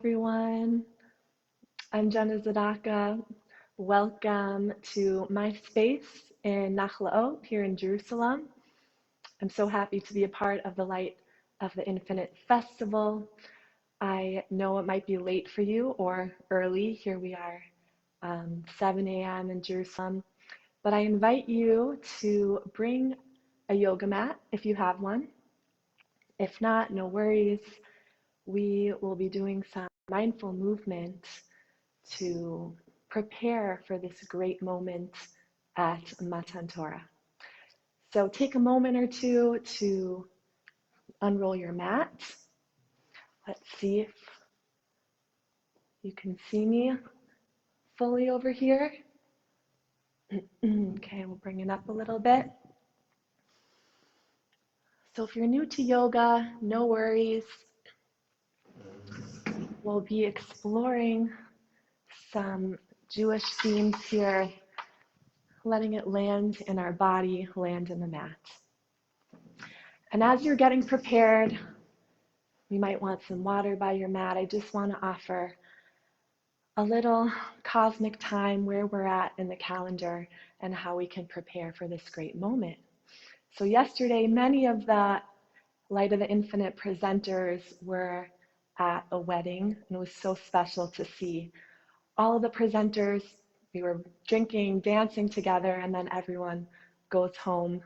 Everyone. I'm Jenna Zadaka. Welcome to my space in Nachlaot here in Jerusalem. I'm so happy to be a part of the Light of the Infinite Festival. I know it might be late for you or early. Here we are, 7 a.m. in Jerusalem. But I invite you to bring a yoga mat if you have one. If not, no worries. We will be doing some mindful movement to prepare for this great moment at Matan Torah. So take a moment or two to unroll your mat. Let's see if you can see me fully over here. Okay, we'll bring it up a little bit. So if you're new to yoga, no worries. We'll be exploring some Jewish themes here, letting it land in our body, land in the mat. And as you're getting prepared, you might want some water by your mat. I just want to offer a little cosmic time where we're at in the calendar and how we can prepare for this great moment. So yesterday, many of the Light of the Infinite presenters were at a wedding, and it was so special to see all of the presenters. We were drinking, dancing together, and then everyone goes home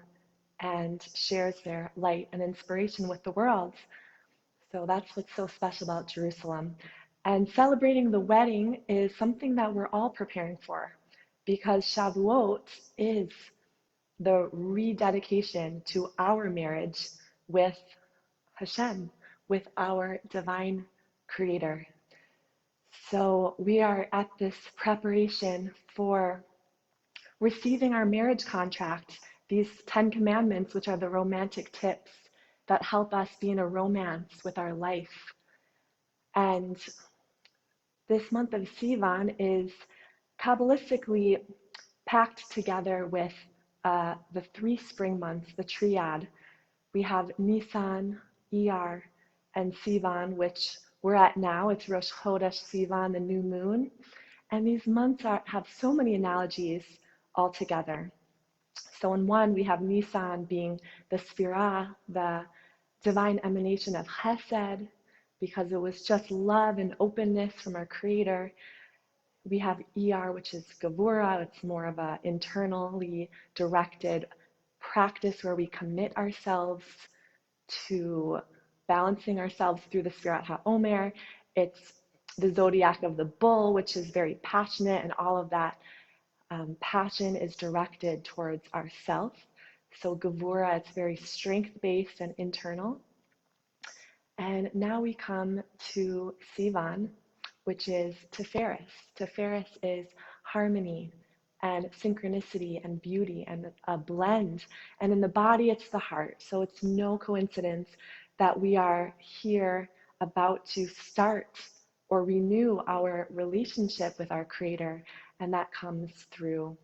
and shares their light and inspiration with the world. So that's what's so special about Jerusalem. And celebrating the wedding is something that we're all preparing for, because Shavuot is the rededication to our marriage with Hashem, with our divine creator. So we are at this preparation for receiving our marriage contract, these 10 commandments, which are the romantic tips that help us be in a romance with our life. And this month of Sivan is Kabbalistically packed together with the 3 spring months, the triad. We have Nisan, Iyar, and Sivan, which we're at now. It's Rosh Chodesh Sivan, the new moon. And these months have so many analogies all together. So in one, we have Nisan being the Sphira, the divine emanation of Chesed, because it was just love and openness from our Creator. We have Iyar, which is Gevura. It's more of an internally directed practice where we commit ourselves to balancing ourselves through the Sfirat HaOmer. It's the zodiac of the bull, which is very passionate, and all of that passion is directed towards ourself. So Gevura, it's very strength-based and internal. And now we come to Sivan, which is Tiferes. Tiferes is harmony and synchronicity and beauty and a blend. And in the body, it's the heart. So it's no coincidence that we are here about to start or renew our relationship with our Creator. And that comes through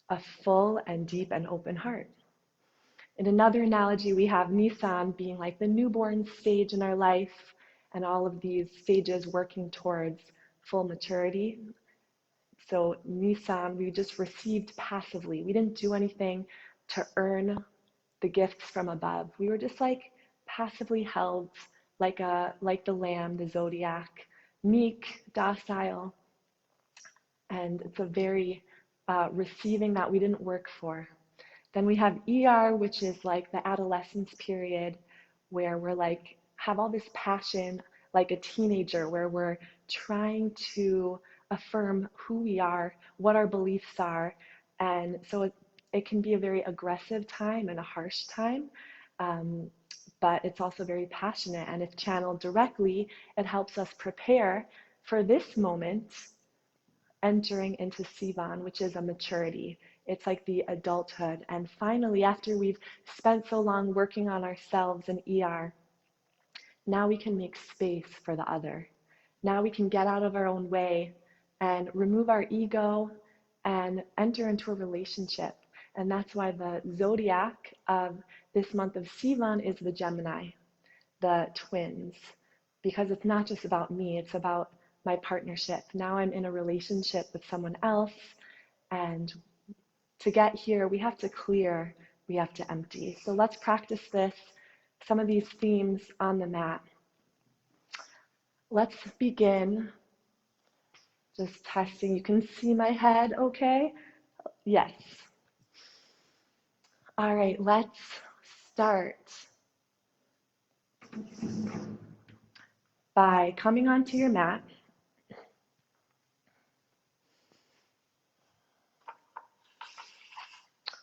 a full and deep and open heart. In another analogy, we have Nisan being like the newborn stage in our life, and all of these stages working towards full maturity. So Nisan, we just received passively. We didn't do anything to earn the gifts from above. We were just like passively held, like the lamb, the zodiac, meek, docile, and it's a very receiving that we didn't work for. Then we have ER, which is like the adolescence period where we're like, have all this passion like a teenager, where we're trying to affirm who we are, what our beliefs are. And so it can be a very aggressive time and a harsh time, but it's also very passionate. And if channeled directly, it helps us prepare for this moment, entering into Sivan, which is a maturity. It's like the adulthood. And finally, after we've spent so long working on ourselves in ER, now we can make space for the other. Now we can get out of our own way and remove our ego and enter into a relationship. And that's why the zodiac of this month of Sivan is the Gemini, the twins, because it's not just about me, it's about my partnership. Now I'm in a relationship with someone else, and to get here, we have to clear, we have to empty. So let's practice this, some of these themes on the mat. Let's begin just testing. You can see my head, okay? Yes. All right, let's start by coming onto your mat.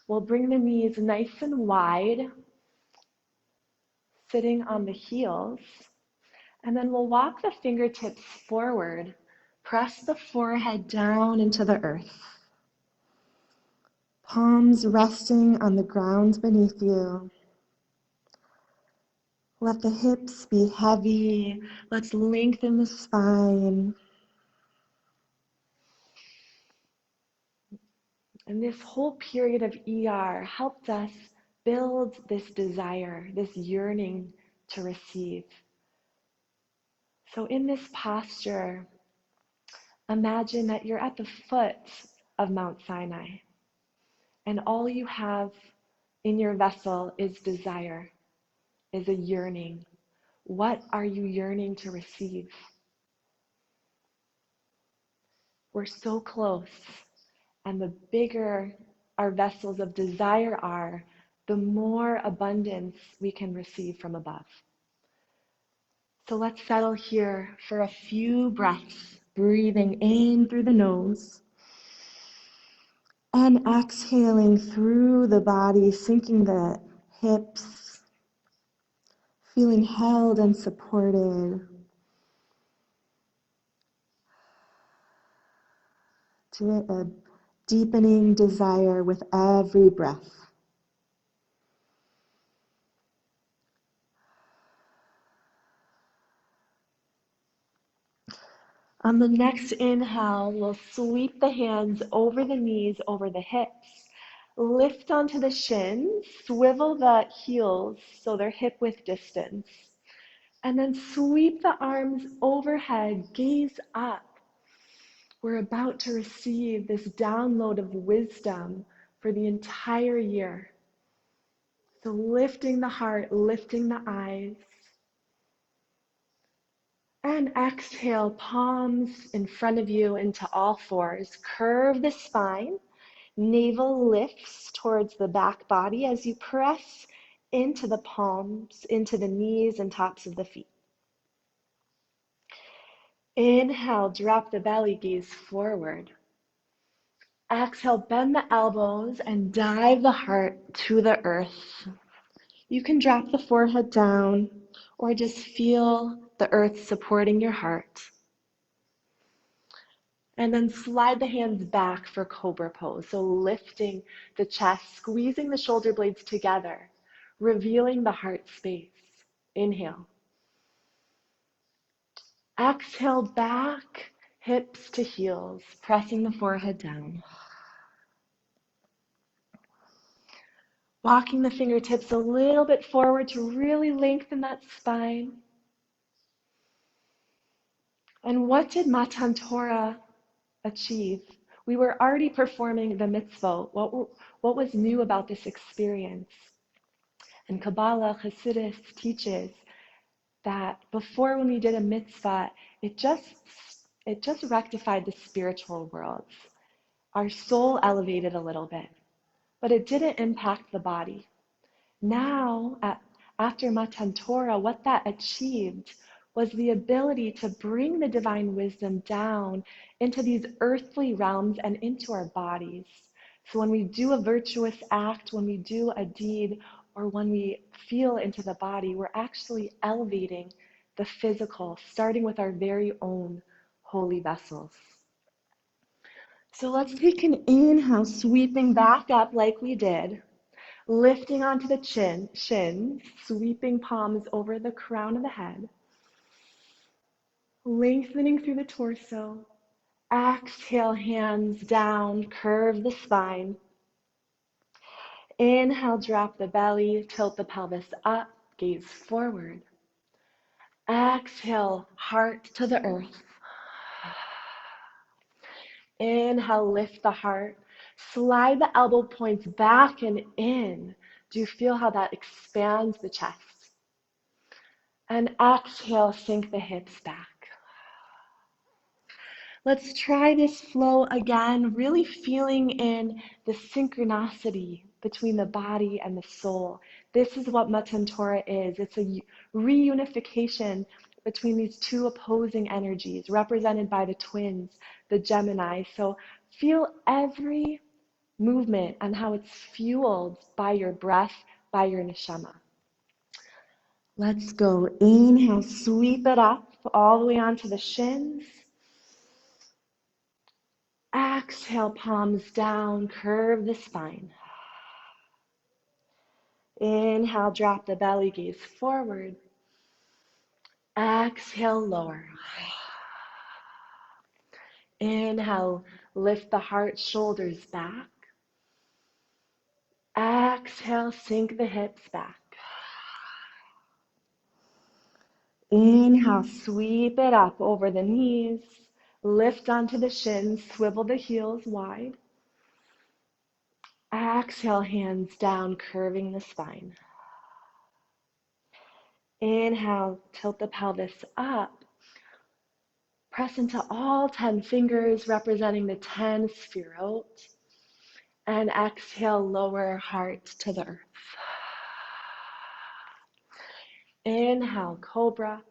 We'll bring the knees nice and wide, sitting on the heels. And then we'll walk the fingertips forward. Press the forehead down into the earth. Palms resting on the ground beneath you. Let the hips be heavy. Let's lengthen the spine. And this whole period of ER helped us build this desire, this yearning to receive. So in this posture, imagine that you're at the foot of Mount Sinai, and all you have in your vessel is desire, is a yearning. What are you yearning to receive? We're so close, and the bigger our vessels of desire are, the more abundance we can receive from above. So let's settle here for a few breaths, breathing in through the nose and exhaling through the body, sinking the hips, feeling held and supported. To a deepening desire with every breath. On the next inhale, we'll sweep the hands over the knees, over the hips. Lift onto the shins, swivel the heels so they're hip width distance. And then sweep the arms overhead, gaze up. We're about to receive this download of wisdom for the entire year. So lifting the heart, lifting the eyes. And exhale, palms in front of you into all fours. Curve the spine. Navel lifts towards the back body as you press into the palms, into the knees and tops of the feet. Inhale, drop the belly, gaze forward. Exhale, bend the elbows and dive the heart to the earth. You can drop the forehead down or just feel the earth supporting your heart. And then slide the hands back for cobra pose. So lifting the chest, squeezing the shoulder blades together, revealing the heart space. Inhale. Exhale back, hips to heels, pressing the forehead down. Walking the fingertips a little bit forward to really lengthen that spine. And what did Matan Torah achieve? We were already performing the mitzvot. What was new about this experience? And Kabbalah, Hasidus teaches that before, when we did a mitzvah, it just rectified the spiritual worlds. Our soul elevated a little bit, but it didn't impact the body. Now, after Matan Torah, what that achieved was the ability to bring the divine wisdom down into these earthly realms and into our bodies. So when we do a virtuous act, when we do a deed, or when we feel into the body, we're actually elevating the physical, starting with our very own holy vessels. So let's take an inhale, sweeping back up like we did. Lifting onto the shins, sweeping palms over the crown of the head. Lengthening through the torso. Exhale, hands down, curve the spine. Inhale, drop the belly, tilt the pelvis up, gaze forward. Exhale, heart to the earth. Inhale, lift the heart. Slide the elbow points back and in. Do you feel how that expands the chest? And exhale, sink the hips back. Let's try this flow again, really feeling in the synchronicity between the body and the soul. This is what Matan Torah is. It's a reunification between these two opposing energies represented by the twins, the Gemini. So feel every movement and how it's fueled by your breath, by your neshama. Let's go. Inhale, sweep it up all the way onto the shins. Exhale, palms down, curve the spine. Inhale, drop the belly, gaze forward. Exhale, lower. Inhale, lift the heart, shoulders back. Exhale, sink the hips back. Inhale, sweep it up over the knees. Lift onto the shins, swivel the heels wide. Exhale, hands down, curving the spine. Inhale, tilt the pelvis up. Press into all 10 fingers, representing the 10 sefirot. And exhale, lower heart to the earth. Inhale, cobra.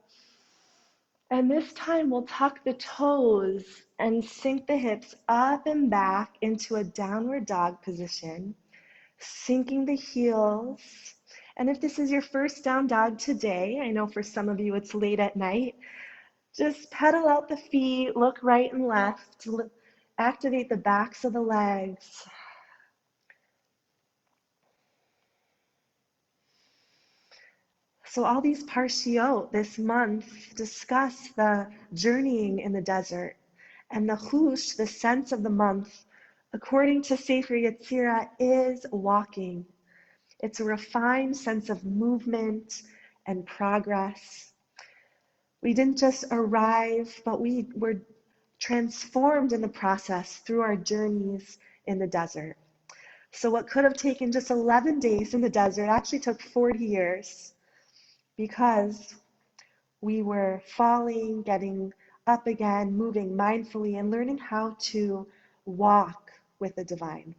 And this time we'll tuck the toes and sink the hips up and back into a downward dog position, sinking the heels. And if this is your first down dog today, I know for some of you it's late at night, just pedal out the feet, look right and left, activate the backs of the legs. So all these parshiot this month discuss the journeying in the desert, and the hush, the sense of the month, according to Sefer Yetzirah, is walking. It's a refined sense of movement and progress. We didn't just arrive, but we were transformed in the process through our journeys in the desert. So what could have taken just 11 days in the desert actually took 40 years. Because we were falling, getting up again, moving mindfully, and learning how to walk with the divine.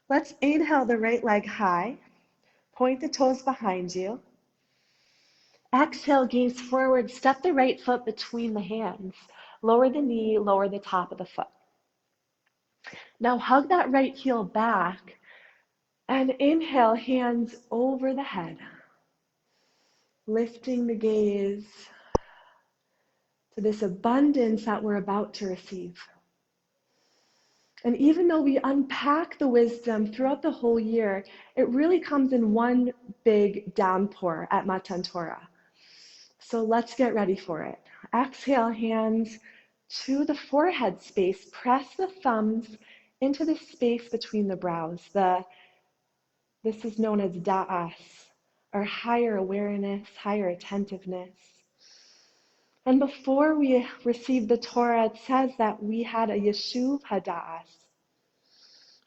Let's inhale the right leg high. Point the toes behind you. Exhale, gaze forward. Step the right foot between the hands. Lower the knee, lower the top of the foot. Now hug that right heel back and inhale, hands over the head. Lifting the gaze to this abundance that we're about to receive. And even though we unpack the wisdom throughout the whole year, it really comes in one big downpour at Matan Torah. So let's get ready for it. Exhale, hands to the forehead space. Press the thumbs into the space between the brows. This is known as da'as, or higher awareness, higher attentiveness. And before we received the Torah, it says that we had a yeshuv hada'as,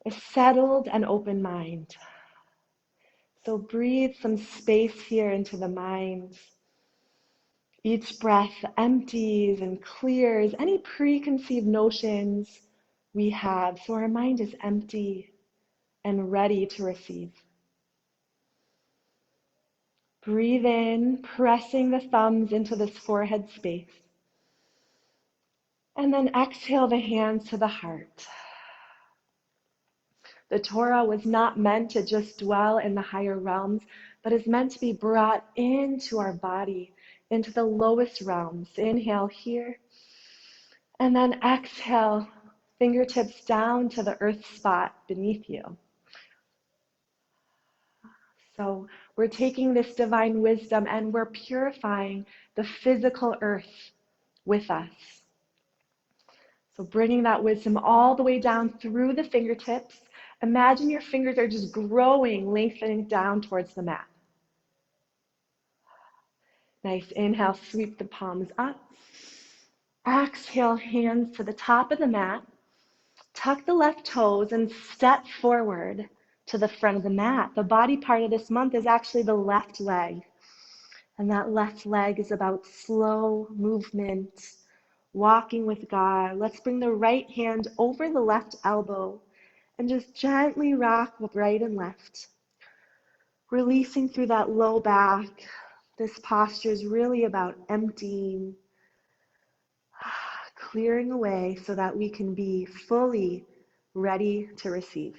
a settled and open mind. So breathe some space here into the mind. Each breath empties and clears any preconceived notions we have, so our mind is empty and ready to receive. Breathe in, pressing the thumbs into this forehead space. And then exhale the hands to the heart. The Torah was not meant to just dwell in the higher realms, but is meant to be brought into our body, into the lowest realms. Inhale here, and then exhale, fingertips down to the earth spot beneath you. So we're taking this divine wisdom and we're purifying the physical earth with us. So bringing that wisdom all the way down through the fingertips. Imagine your fingers are just growing, lengthening down towards the mat. Nice. Inhale, sweep the palms up. Exhale, hands to the top of the mat. Tuck the left toes and step forward to the front of the mat. The body part of this month is actually the left leg. And that left leg is about slow movement, walking with God. Let's bring the right hand over the left elbow and just gently rock right and left. Releasing through that low back. This posture is really about emptying, clearing away so that we can be fully ready to receive.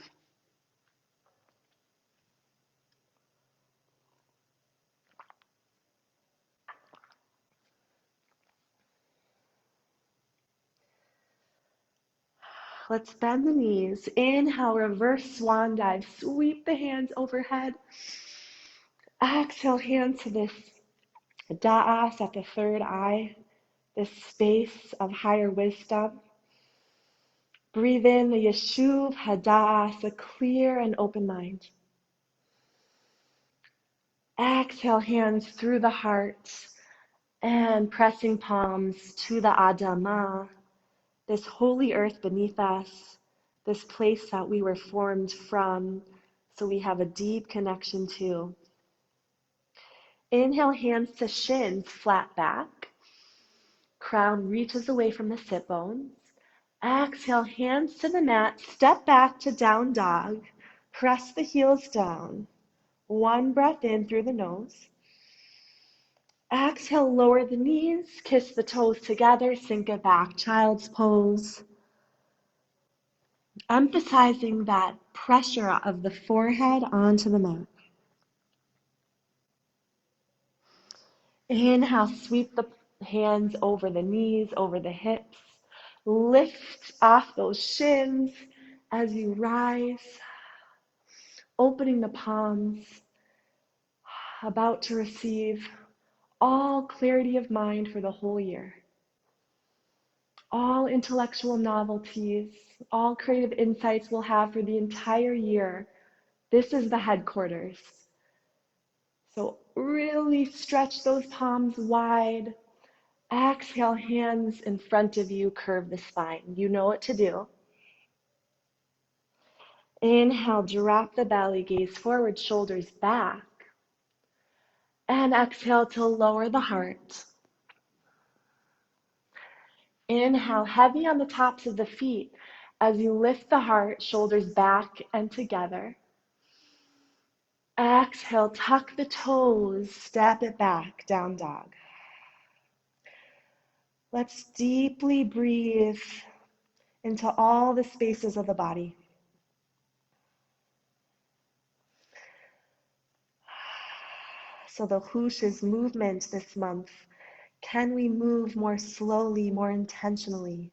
Let's bend the knees. Inhale, reverse swan dive. Sweep the hands overhead. Exhale, hands to this da'as at the third eye, this space of higher wisdom. Breathe in the yeshuv hada'as, a clear and open mind. Exhale, hands through the heart and pressing palms to the Adamah, this holy earth beneath us, this place that we were formed from, so we have a deep connection to. Inhale, hands to shins, flat back. Crown reaches away from the sit bones. Exhale, hands to the mat, step back to down dog. Press the heels down. One breath in through the nose. Exhale, lower the knees, kiss the toes together, sink it back, child's pose. Emphasizing that pressure of the forehead onto the mat. Inhale, sweep the hands over the knees, over the hips. Lift off those shins as you rise. Opening the palms, about to receive all clarity of mind for the whole year. All intellectual novelties, all creative insights we'll have for the entire year. This is the headquarters. So really stretch those palms wide. Exhale, hands in front of you, curve the spine. You know what to do. Inhale, drop the belly, gaze forward, shoulders back. And exhale to lower the heart. Inhale, heavy on the tops of the feet as you lift the heart, shoulders back and together. Exhale, tuck the toes, step it back, down dog. Let's deeply breathe into all the spaces of the body. So the hush is movement this month. Can we move more slowly, more intentionally,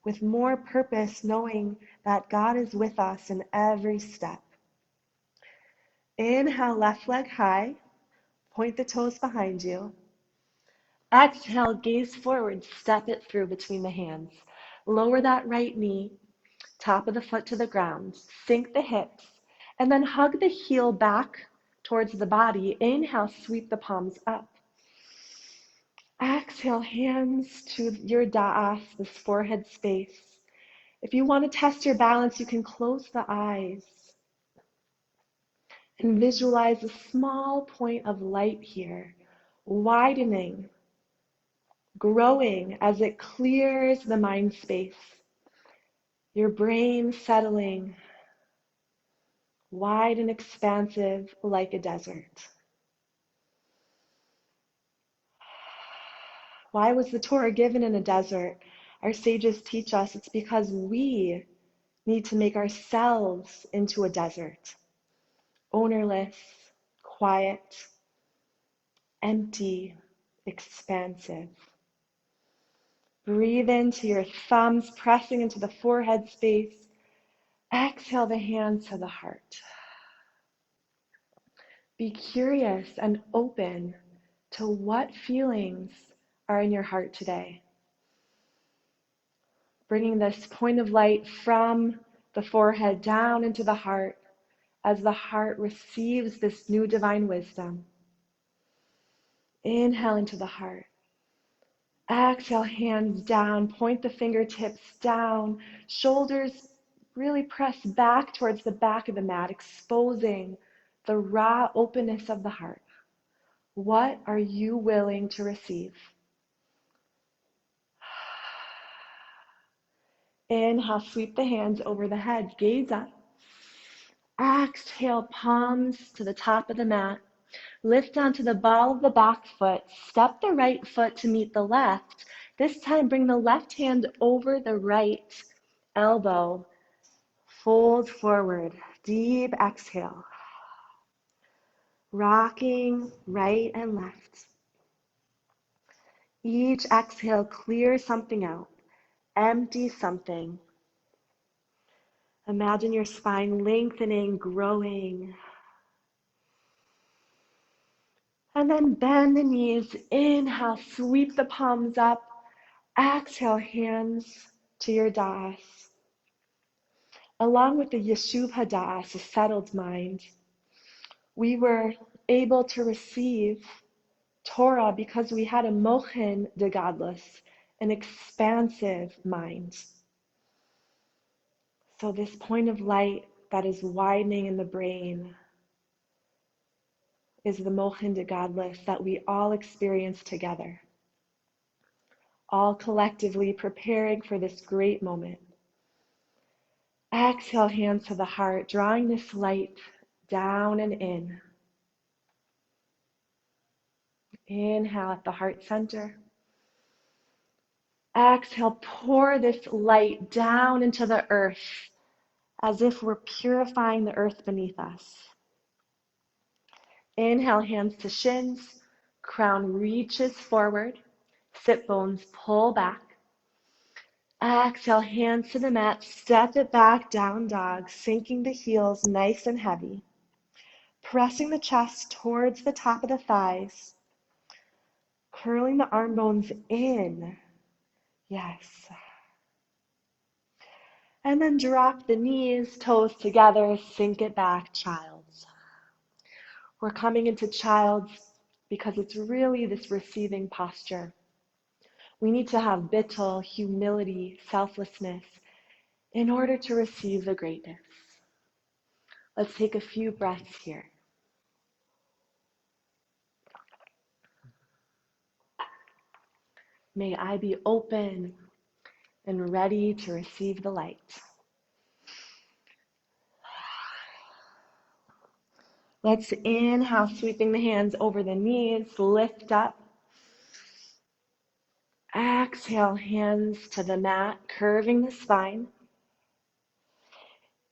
with more purpose, knowing that God is with us in every step? Inhale, left leg high. Point the toes behind you. Exhale, gaze forward, step it through between the hands. Lower that right knee, top of the foot to the ground. Sink the hips, and then hug the heel back towards the body. Inhale, sweep the palms up. Exhale, hands to your da'as, this forehead space. If you want to test your balance, you can close the eyes and visualize a small point of light here, widening, growing as it clears the mind space. Your brain settling, wide and expansive like a desert. Why was the Torah given in a desert? Our sages teach us it's because we need to make ourselves into a desert. Ownerless, quiet, empty, expansive. Breathe into your thumbs, pressing into the forehead space. Exhale the hands to the heart. Be curious and open to what feelings are in your heart today. Bringing this point of light from the forehead down into the heart as the heart receives this new divine wisdom. Inhale into the heart. Exhale, hands down, point the fingertips down, shoulders really press back towards the back of the mat, exposing the raw openness of the heart. What are you willing to receive? Inhale, sweep the hands over the head, gaze up. Exhale, palms to the top of the mat. Lift onto the ball of the back foot. Step the right foot to meet the left. This time, bring the left hand over the right elbow. Fold forward. Deep exhale. Rocking right and left. Each exhale, clear something out. Empty something. Imagine your spine lengthening, growing. And then bend the knees. Inhale, sweep the palms up. Exhale, hands to your das. Along with the Yeshuvah das, a settled mind, we were able to receive Torah because we had a mochen de gadlus, an expansive mind. So this point of light that is widening in the brain is the mochen de gadlus that we all experience together, all collectively preparing for this great moment. Exhale, hands to the heart, drawing this light down and in. Inhale at the heart center. Exhale, pour this light down into the earth as if we're purifying the earth beneath us. Inhale, hands to shins, crown reaches forward, sit bones pull back. Exhale, hands to the mat, step it back, down dog, sinking the heels nice and heavy. Pressing the chest towards the top of the thighs, curling the arm bones in. Yes. And then drop the knees, toes together, sink it back, child's. We're coming into child's because it's really this receiving posture. We need to have bittul, humility, selflessness in order to receive the greatness. Let's take a few breaths here. May I be open and ready to receive the light. Let's inhale, sweeping the hands over the knees, lift up. Exhale, hands to the mat, curving the spine.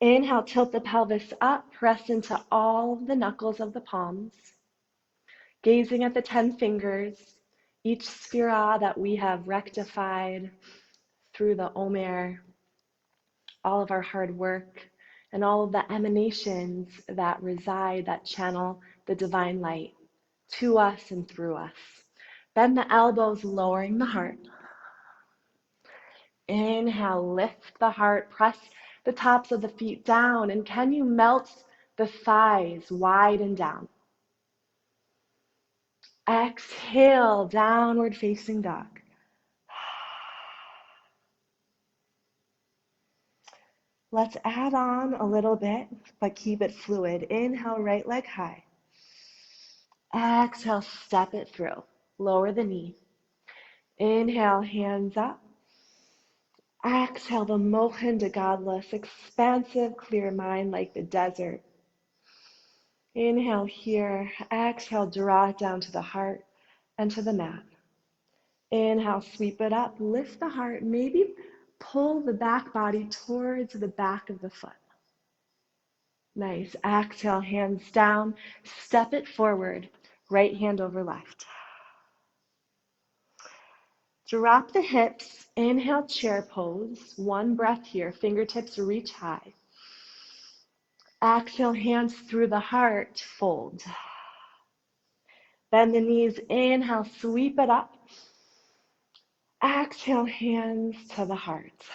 Inhale, tilt the pelvis up, press into all the knuckles of the palms. Gazing at the 10 fingers, each sphira that we have rectified through the Omer, all of our hard work, and all of the emanations that reside, that channel the divine light to us and through us. Bend the elbows, lowering the heart. Inhale, lift the heart, press the tops of the feet down, and can you melt the thighs wide and down? Exhale, downward facing dog. Let's add on a little bit, but keep it fluid. Inhale, right leg high. Exhale, step it through. Lower the knee. Inhale, hands up. Exhale, the mochen de godless, expansive, clear mind like the desert. Inhale here. Exhale, draw it down to the heart and to the mat. Inhale, sweep it up. Lift the heart. Maybe pull the back body towards the back of the foot. Nice. Exhale, hands down. Step it forward. Right hand over left. Drop the hips. Inhale, chair pose. One breath here. Fingertips reach high. Exhale, hands through the heart. Fold. Bend the knees. Inhale, sweep it up. Exhale, hands to the heart.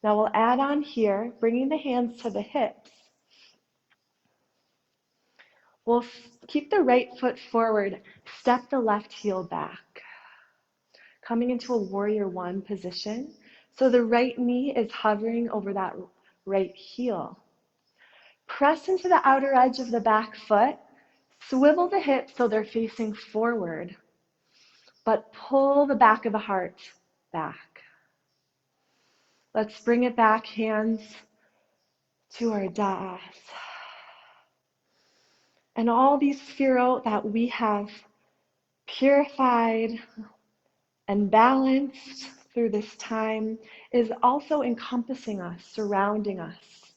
Now we'll add on here, bringing the hands to the hips. We'll keep the right foot forward. Step the left heel back. Coming into a warrior one position. So the right knee is hovering over that right heel. Press into the outer edge of the back foot. Swivel the hips so they're facing forward. But pull the back of the heart back. Let's bring it back, hands to our das. And all these sphero that we have purified and balanced through this time is also encompassing us, surrounding us.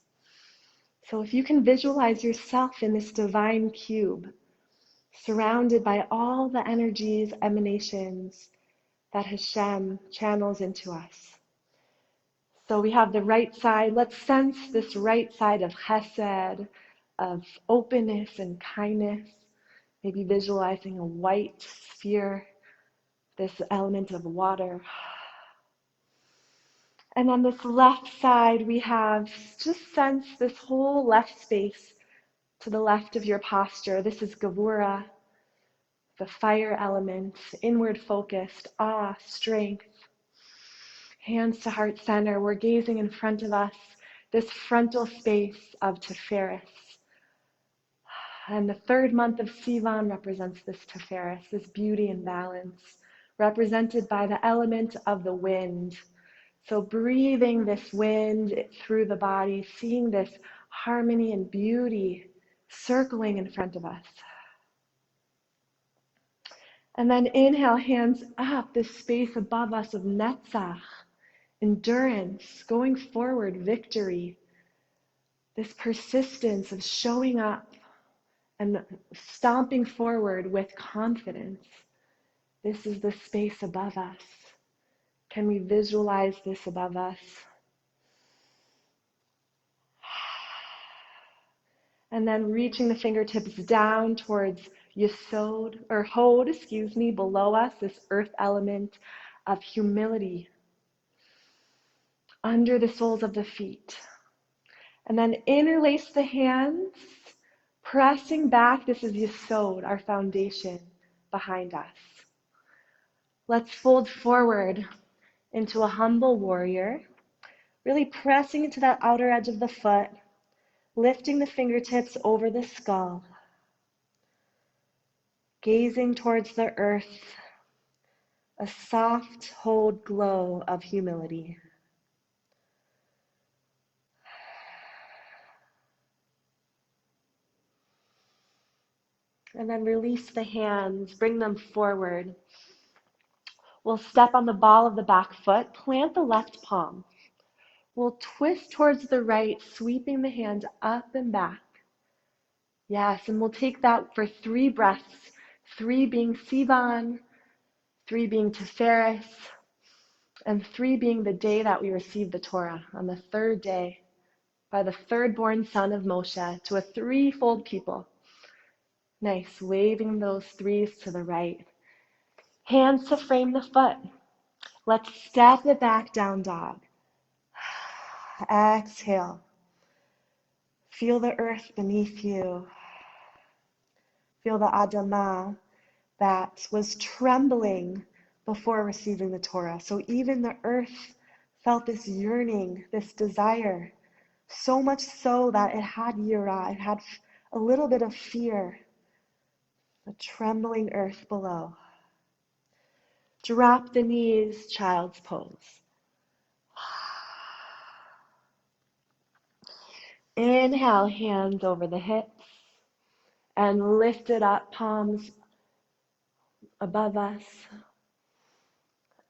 So if you can visualize yourself in this divine cube, surrounded by all the energies, emanations that Hashem channels into us. So we have the right side. Let's sense this right side of chesed, of openness and kindness. Maybe visualizing a white sphere, this element of water. And on this left side, we have, just sense this whole left space to the left of your posture. This is Gavura, the fire element, inward focused, awe, strength. Hands to heart center. We're gazing in front of us, this frontal space of Tiferes. And the third month of Sivan represents this Tiferes, this beauty and balance, represented by the element of the wind. So breathing this wind through the body, seeing this harmony and beauty circling in front of us. And then inhale, hands up, this space above us of Netzach, endurance, going forward, victory, this persistence of showing up and stomping forward with confidence. This is the space above us. Can we visualize this above us? And then reaching the fingertips down towards Yesod, or Hod, below us, this earth element of humility, under the soles of the feet. And then interlace the hands, pressing back. This is Yesod, our foundation behind us. Let's fold forward into a humble warrior, really pressing into that outer edge of the foot, lifting the fingertips over the skull, gazing towards the earth, a soft, hold glow of humility. And then release the hands, bring them forward. We'll step on the ball of the back foot, plant the left palm. We'll twist towards the right, sweeping the hand up and back. Yes, and we'll take that for 3 breaths, 3 being Sivan, 3 being Tiferes, and 3 being the day that we received the Torah, on the 3rd day, by the 3rd born son of Moshe, to a 3-fold people. Nice, waving those 3s to the right. Hands to frame the foot. Let's step it back, down dog. Exhale. Feel the earth beneath you. Feel the Adamah that was trembling before receiving the Torah. So even the earth felt this yearning, this desire, so much so that it had yira, it had a little bit of fear. The trembling earth below. Drop the knees, child's pose. Inhale, hands over the hips, and lift it up, palms above us.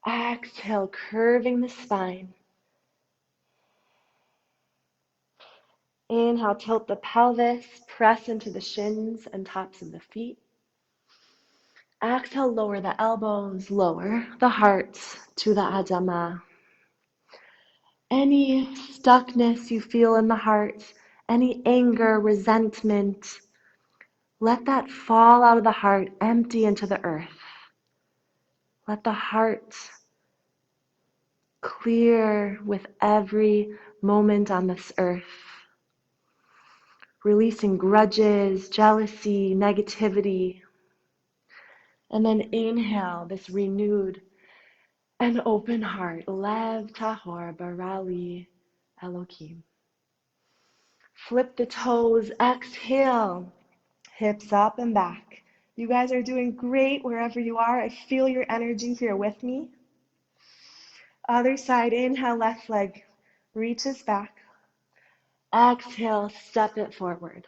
Exhale, curving the spine. Inhale, tilt the pelvis, press into the shins and tops of the feet. Exhale, lower the elbows, lower the heart to the Adamah. Any stuckness you feel in the heart, any anger, resentment, let that fall out of the heart, empty into the earth. Let the heart clear with every moment on this earth. releasing grudges, jealousy, negativity. And then inhale this renewed and open heart. Lev tahor barali Elohim. Flip the toes, exhale, hips up and back. You guys are doing great wherever you are. I feel your energy here with me. Other side, inhale, left leg reaches back. Exhale, step it forward.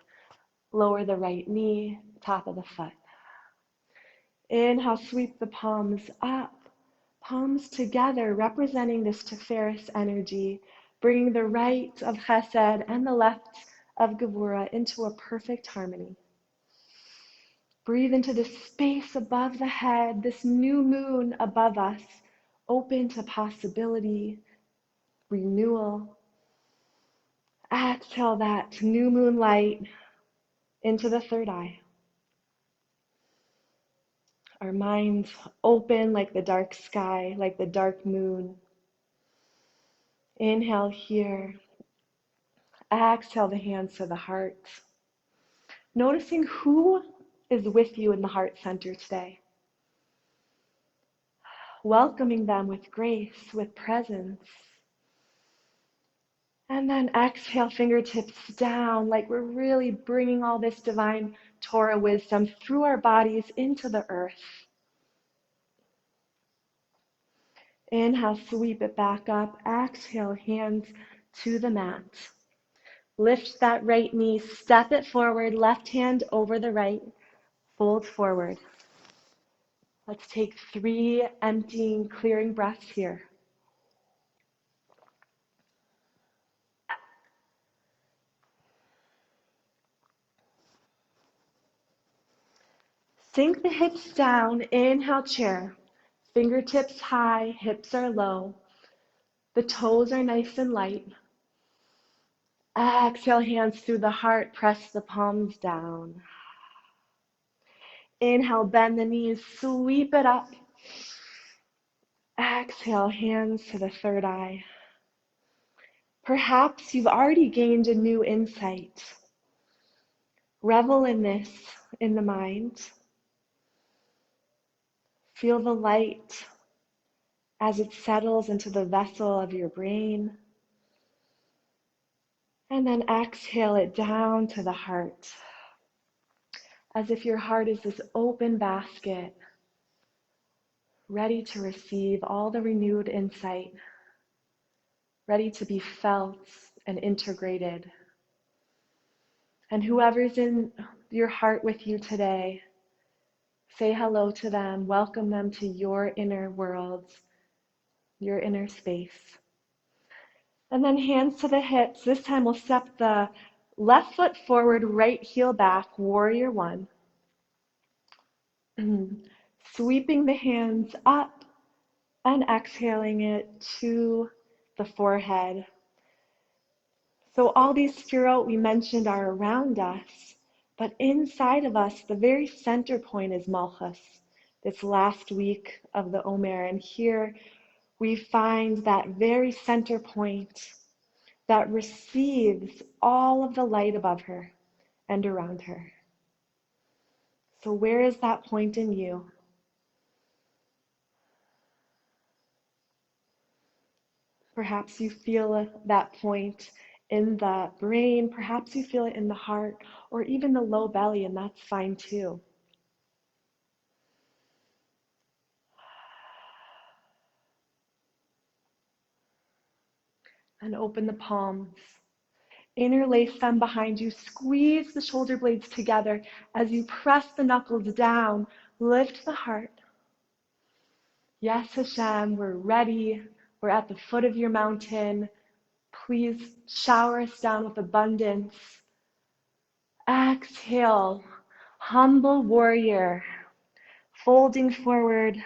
Lower the right knee, top of the foot. Inhale, sweep the palms up. Palms together, representing this Tiferes energy, bringing the right of Chesed and the left of Gevurah into a perfect harmony. Breathe into the space above the head, this new moon above us, open to possibility, renewal. Exhale that new moon light into the third eye. Our minds open like the dark sky, like the dark moon. Inhale here. Exhale the hands to the heart. Noticing who is with you in the heart center today. Welcoming them with grace, with presence. And then exhale, fingertips down, like we're really bringing all this divine Torah wisdom through our bodies into the earth. Inhale, sweep it back up. Exhale, hands to the mat. Lift that right knee, step it forward, left hand over the right, fold forward. Let's take 3 emptying, clearing breaths here. Sink the hips down, inhale, chair. Fingertips high, hips are low. The toes are nice and light. Exhale, hands through the heart, press the palms down. Inhale, bend the knees, sweep it up. Exhale, hands to the third eye. Perhaps you've already gained a new insight. Revel in this in the mind. Feel the light as it settles into the vessel of your brain. And then exhale it down to the heart, as if your heart is this open basket, ready to receive all the renewed insight, ready to be felt and integrated. And whoever's in your heart with you today, say hello to them, welcome them to your inner worlds, your inner space. And then hands to the hips. This time we'll step the left foot forward, right heel back, warrior one. Sweeping the hands up and exhaling it to the forehead. So all these spherot we mentioned are around us, but inside of us, the very center point is Malchus, this last week of the Omer. And here we find that very center point that receives all of the light above her and around her. So where is that point in you? Perhaps you feel that point in the brain, perhaps you feel it in the heart, or even the low belly, and that's fine too. And open the palms. Interlace them behind you. Squeeze the shoulder blades together as you press the knuckles down. Lift the heart. Yes, Hashem, we're ready. We're at the foot of your mountain. Please shower us down with abundance. Exhale, humble warrior, folding forward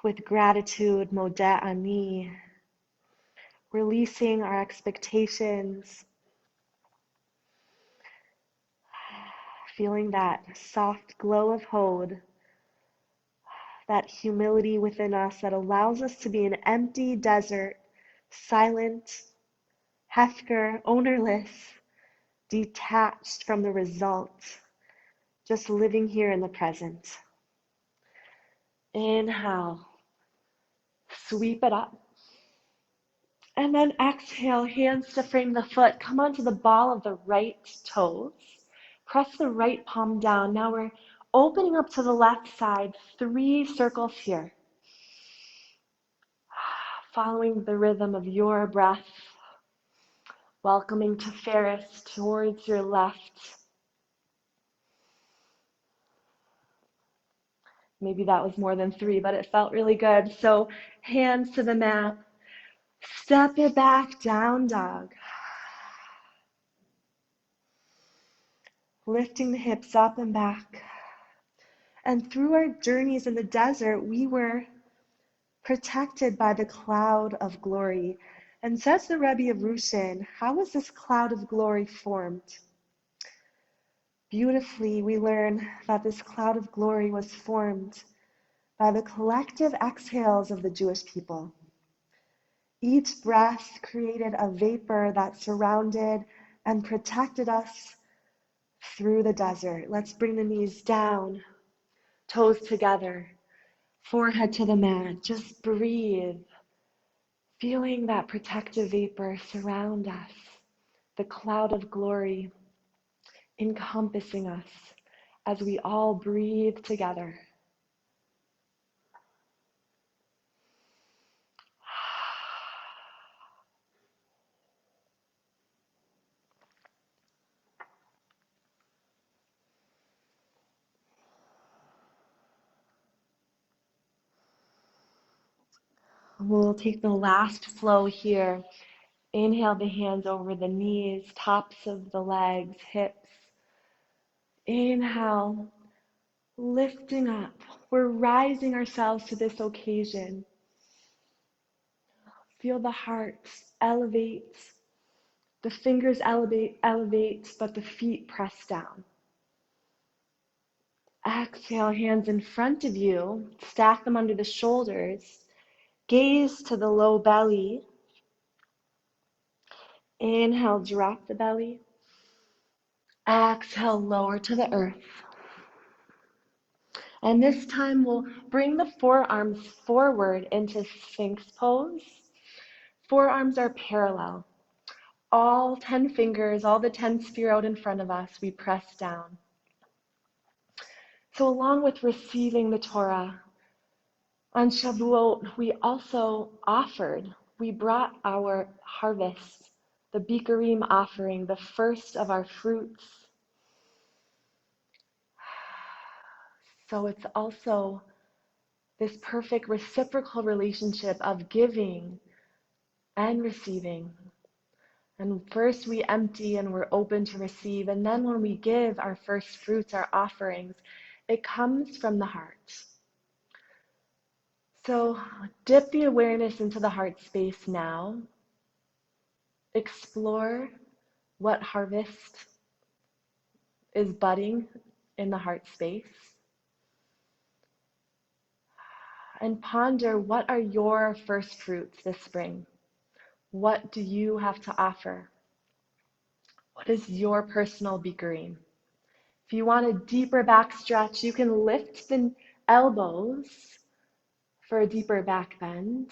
with gratitude, modeh ani, releasing our expectations, feeling that soft glow of Hod, that humility within us that allows us to be an empty desert, silent, Hefker, ownerless, detached from the result, just living here in the present. Inhale, sweep it up. And then exhale, hands to frame the foot. Come onto the ball of the right toes. Press the right palm down. Now we're opening up to the left side, 3 circles here. Following the rhythm of your breath. Welcoming to Ferris towards your left. Maybe that was more than 3, but it felt really good. So hands to the mat. Step it back, down dog. Lifting the hips up and back. And through our journeys in the desert, we were protected by the cloud of glory. And says the Rebbe of Rushin, how was this cloud of glory formed? Beautifully, we learn that this cloud of glory was formed by the collective exhales of the Jewish people. Each breath created a vapor that surrounded and protected us through the desert. Let's bring the knees down, toes together, forehead to the mat. Just breathe, feeling that protective vapor surround us, the cloud of glory encompassing us as we all breathe together. We'll take the last flow here. Inhale the hands over the knees, tops of the legs, hips. Inhale, lifting up. We're rising ourselves to this occasion. Feel the heart elevate. The fingers elevate, but the feet press down. Exhale, hands in front of you. Stack them under the shoulders. Gaze to the low belly. Inhale, drop the belly. Exhale, lower to the earth. And this time we'll bring the forearms forward into Sphinx pose. Forearms are parallel. All 10 fingers, all the 10 sphere out in front of us, we press down. So along with receiving the Torah, on Shavuot, we also we brought our harvest, the Bikurim offering, the first of our fruits. So it's also this perfect reciprocal relationship of giving and receiving. And first we empty and we're open to receive. And then when we give our first fruits, our offerings, it comes from the heart. So dip the awareness into the heart space now. Explore what harvest is budding in the heart space. And ponder, what are your first fruits this spring? What do you have to offer? What is your personal bikurim? If you want a deeper back stretch, you can lift the elbows for a deeper back bend.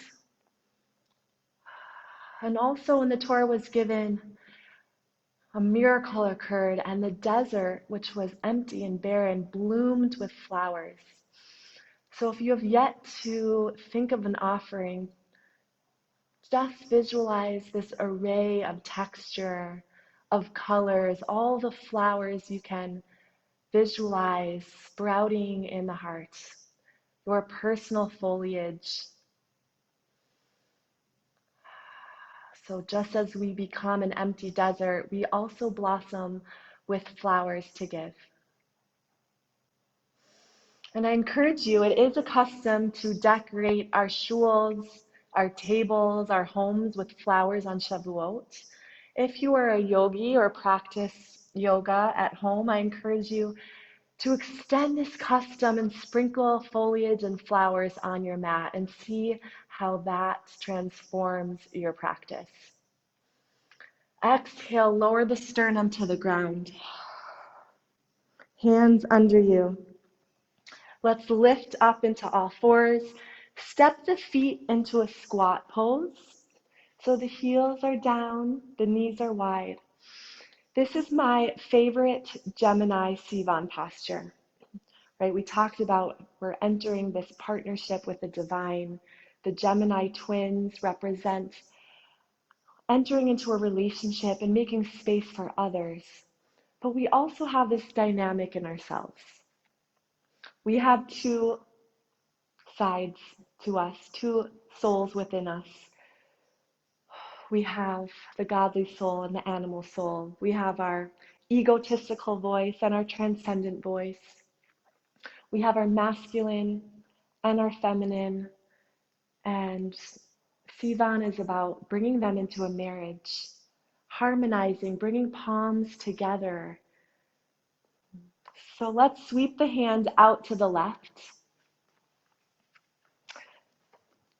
And also when the Torah was given, a miracle occurred and the desert, which was empty and barren, bloomed with flowers. So if you have yet to think of an offering, just visualize this array of texture, of colors, all the flowers you can visualize sprouting in the heart, your personal foliage. So just as we become an empty desert, we also blossom with flowers to give. And I encourage you, it is a custom to decorate our shuls, our tables, our homes with flowers on Shavuot. If you are a yogi or practice yoga at home, I encourage you to extend this custom and sprinkle foliage and flowers on your mat and see how that transforms your practice. Exhale, lower the sternum to the ground. Hands under you. Let's lift up into all fours. Step the feet into a squat pose. So the heels are down, the knees are wide. This is my favorite Gemini Sivan posture, right? We talked about we're entering this partnership with the divine. The Gemini twins represent entering into a relationship and making space for others. But we also have this dynamic in ourselves. We have two sides to us, two souls within us. We have the godly soul and the animal soul. We have our egotistical voice and our transcendent voice. We have our masculine and our feminine. And Sivan is about bringing them into a marriage, harmonizing, bringing palms together. So let's sweep the hand out to the left.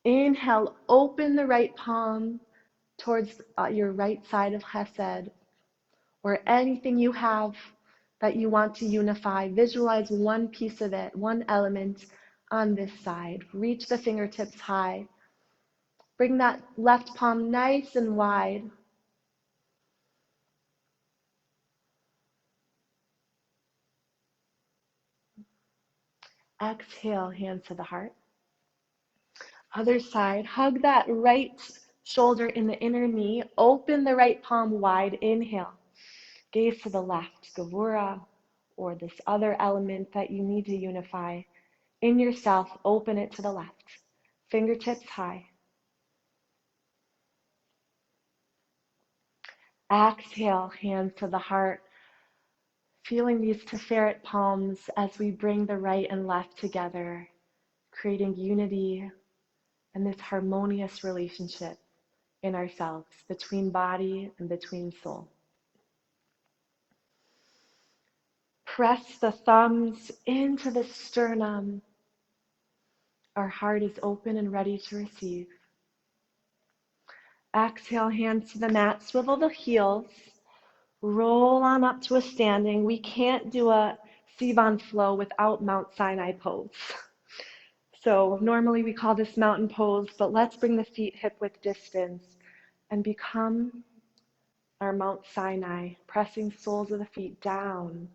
Inhale, open the right palm towards your right side of Chesed, or anything you have that you want to unify. Visualize one piece of it, one element on this side. Reach the fingertips high. Bring that left palm nice and wide. Exhale, hands to the heart. Other side, hug that right shoulder in the inner knee. Open the right palm wide. Inhale. Gaze to the left, Gavura, or this other element that you need to unify. In yourself, open it to the left. Fingertips high. Exhale, hands to the heart. Feeling these Tiferet palms as we bring the right and left together, creating unity and this harmonious relationship in ourselves, between body and between soul. Press the thumbs into the sternum. Our heart is open and ready to receive. Exhale, hands to the mat. Swivel the heels. Roll on up to a standing. We can't do a Sivan flow without Mount Sinai pose. So normally we call this mountain pose, but let's bring the feet hip width distance and become our Mount Sinai, pressing soles of the feet down,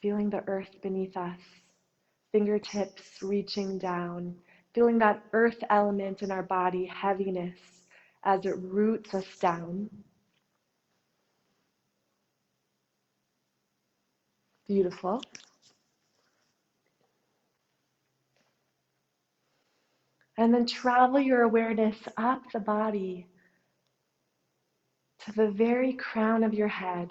feeling the earth beneath us, fingertips reaching down, feeling that earth element in our body, heaviness, as it roots us down. Beautiful. And then travel your awareness up the body to the very crown of your head,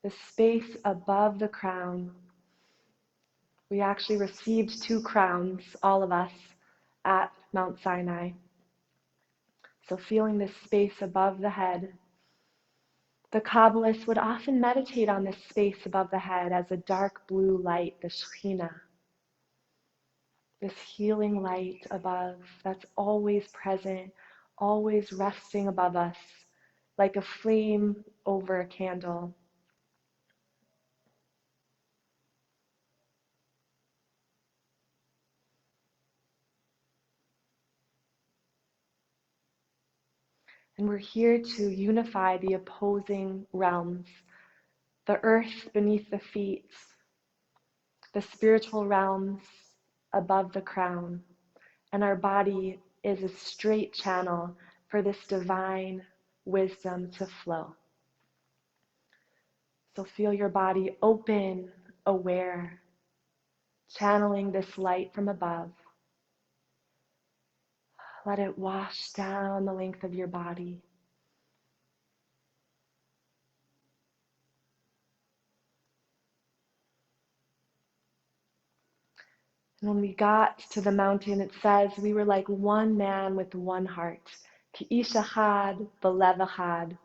the space above the crown. We actually received 2 crowns, all of us, at Mount Sinai. So feeling this space above the head. The Kabbalists would often meditate on this space above the head as a dark blue light, the Shekhinah. This healing light above that's always present, always resting above us, like a flame over a candle. And we're here to unify the opposing realms, the earth beneath the feet, the spiritual realms above the crown, and our body is a straight channel for this divine wisdom to flow. So feel your body open, aware, channeling this light from above. Let it wash down the length of your body. And when we got to the mountain, it says we were like one man with one heart. Ki ish echad b'lev echad.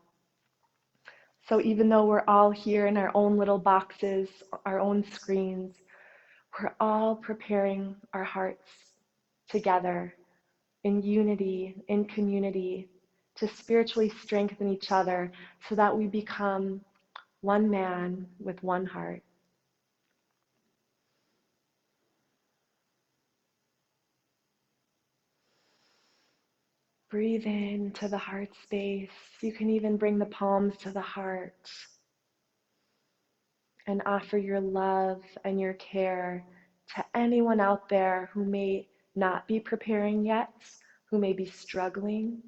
So even though we're all here in our own little boxes, our own screens, we're all preparing our hearts together in unity, in community, to spiritually strengthen each other so that we become one man with one heart. Breathe into the heart space. You can even bring the palms to the heart and offer your love and your care to anyone out there who may not be preparing yet, who may be struggling,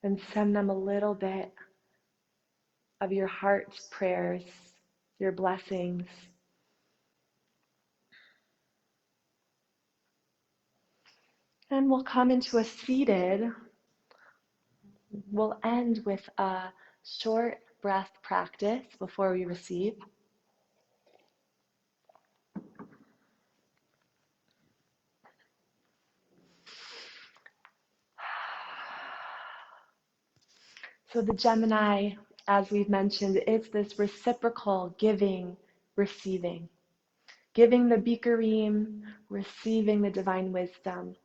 and send them a little bit of your heart's prayers, your blessings. And we'll come into a seated. We'll end with a short breath practice before we receive. So the Gemini, as we've mentioned, is this reciprocal giving, receiving. Giving the Bikurim, receiving the divine wisdom.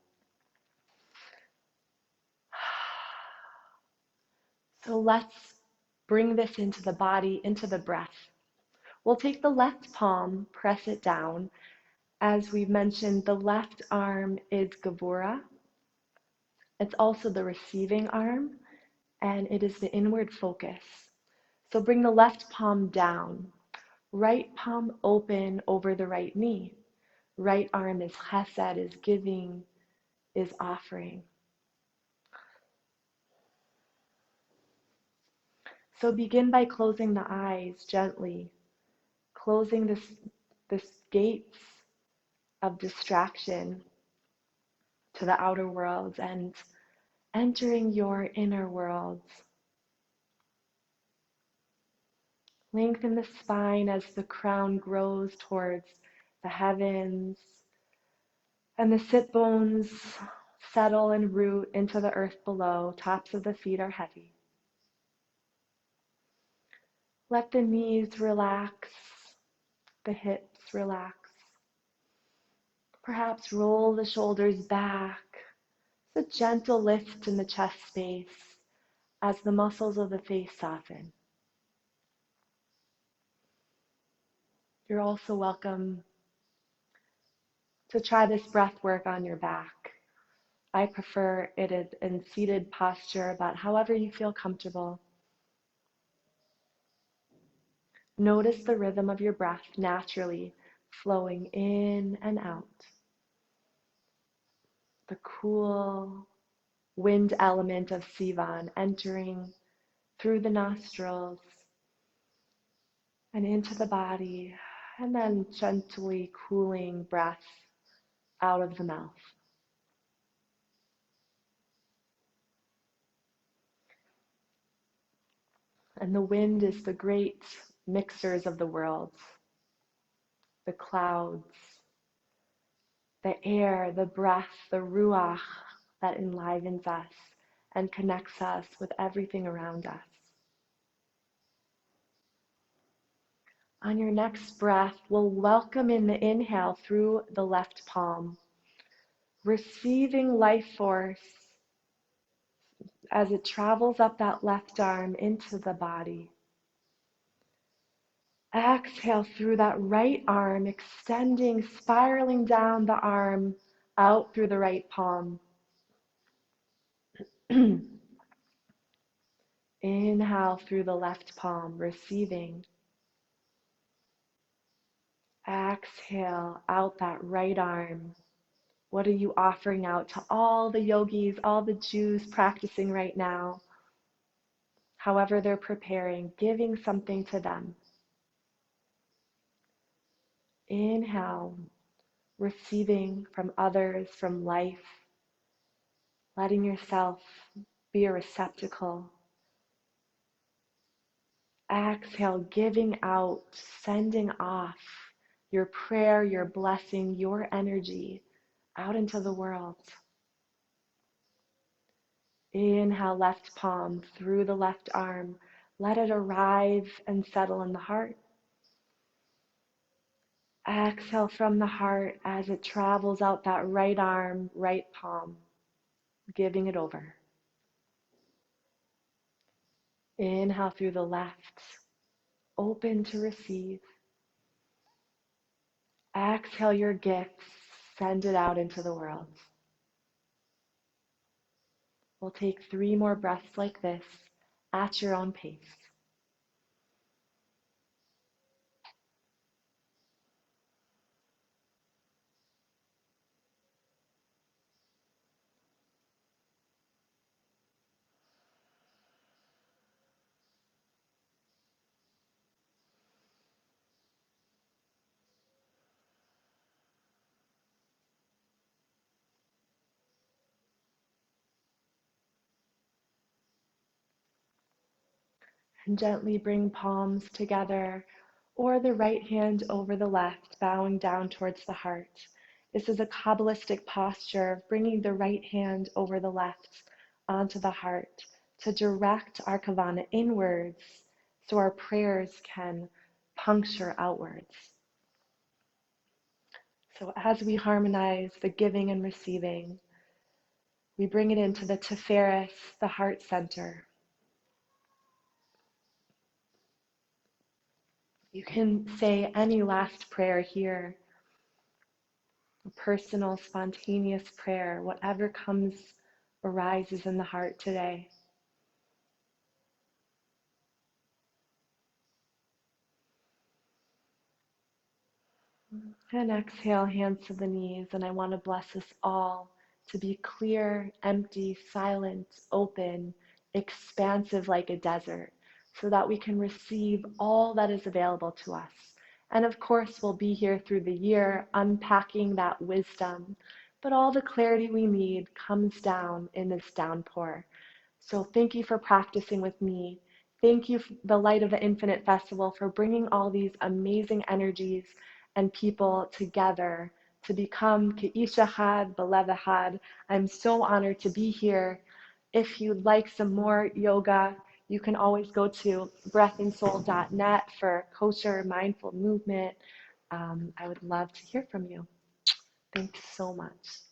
So let's bring this into the body, into the breath. We'll take the left palm, press it down. As we've mentioned, the left arm is Gavura. It's also the receiving arm, and it is the inward focus. So bring the left palm down. Right palm open over the right knee. Right arm is chesed, is giving, is offering. So begin by closing the eyes gently, closing this gates of distraction to the outer worlds and entering your inner worlds. Lengthen the spine as the crown grows towards the heavens, and the sit bones settle and root into the earth below. Tops of the feet are heavy. Let the knees relax, the hips relax. Perhaps roll the shoulders back. It's a gentle lift in the chest space as the muscles of the face soften. You're also welcome to try this breath work on your back. I prefer it in seated posture, but however you feel comfortable. Notice the rhythm of your breath naturally flowing in and out. The cool wind element of Sivan entering through the nostrils and into the body, and then gently cooling breath out of the mouth. And the wind is the great mixers of the world, the clouds, the air, the breath, the ruach that enlivens us and connects us with everything around us. On your next breath, we'll welcome in the inhale through the left palm, receiving life force as it travels up that left arm into the body. Exhale through that right arm, extending, spiraling down the arm out through the right palm. Inhale through the left palm, receiving. Exhale out that right arm. What are you offering out to all the yogis, all the Jews practicing right now? However they're preparing, giving something to them. Inhale, receiving from others, from life, letting yourself be a receptacle. Exhale, giving out, sending off your prayer, your blessing, your energy out into the world. Inhale, left palm through the left arm. Let it arrive and settle in the heart. Exhale from the heart as it travels out that right arm, right palm, giving it over. Inhale through the left, open to receive. Exhale your gifts, send it out into the world. We'll take 3 more breaths like this at your own pace. And gently bring palms together or the right hand over the left, bowing down towards the heart. This is a Kabbalistic posture of bringing the right hand over the left onto the heart to direct our kavana inwards so our prayers can puncture outwards. So as we harmonize the giving and receiving, we bring it into the Tiferes, the heart center. You can say any last prayer here, a personal, spontaneous prayer, whatever arises in the heart today. And exhale, hands to the knees, and I want to bless us all to be clear, empty, silent, open, expansive like a desert, so that we can receive all that is available to us. And of course, we'll be here through the year unpacking that wisdom, but all the clarity we need comes down in this downpour. So thank you for practicing with me. Thank you, the Light of the Infinite Festival, for bringing all these amazing energies and people together to become Keish Echad, Belev Echad. I'm so honored to be here. If you'd like some more yoga, you can always go to breathandsoul.net for kosher mindful movement. I would love to hear from you. Thanks so much.